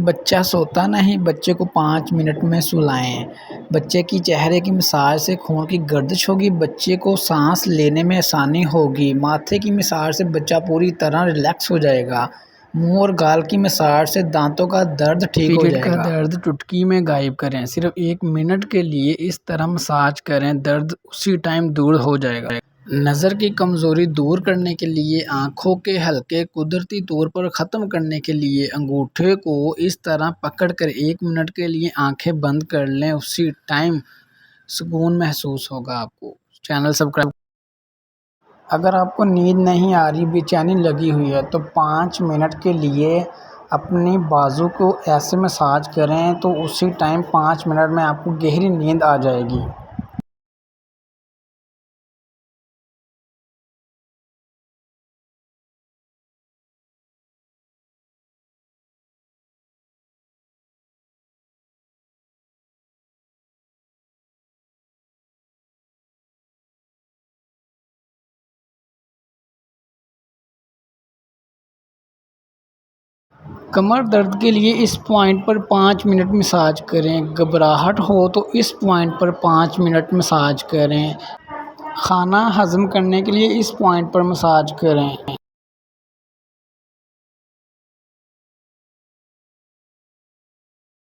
بچہ سوتا نہیں، بچے کو 5 منٹ میں سلائیں۔ بچے کی چہرے کی مساج سے خون کی گردش ہوگی، بچے کو سانس لینے میں آسانی ہوگی۔ ماتھے کی مساج سے بچہ پوری طرح ریلیکس ہو جائے گا۔ منہ اور گال کی مساج سے دانتوں کا درد ٹھیک ہو جائے گا۔ پیریڈ کا درد چٹکی میں غائب کریں، صرف 1 منٹ کے لیے اس طرح مساج کریں، درد اسی ٹائم دور ہو جائے گا۔ نظر کی کمزوری دور کرنے کے لیے، آنکھوں کے حلقے قدرتی طور پر ختم کرنے کے لیے انگوٹھے کو اس طرح پکڑ کر 1 منٹ کے لیے آنکھیں بند کر لیں، اسی ٹائم سکون محسوس ہوگا آپ کو۔ Channel subscribe. اگر آپ کو نیند نہیں آ رہی، بے چینی لگی ہوئی ہے تو 5 منٹ کے لیے اپنی بازو کو ایسے مساج کریں تو اسی ٹائم 5 منٹ میں آپ کو گہری نیند آ جائے گی۔ کمر درد کے لیے اس پوائنٹ پر 5 منٹ مساج کریں۔ گھبراہٹ ہو تو اس پوائنٹ پر 5 منٹ مساج کریں۔ کھانا ہضم کرنے کے لیے اس پوائنٹ پر مساج کریں۔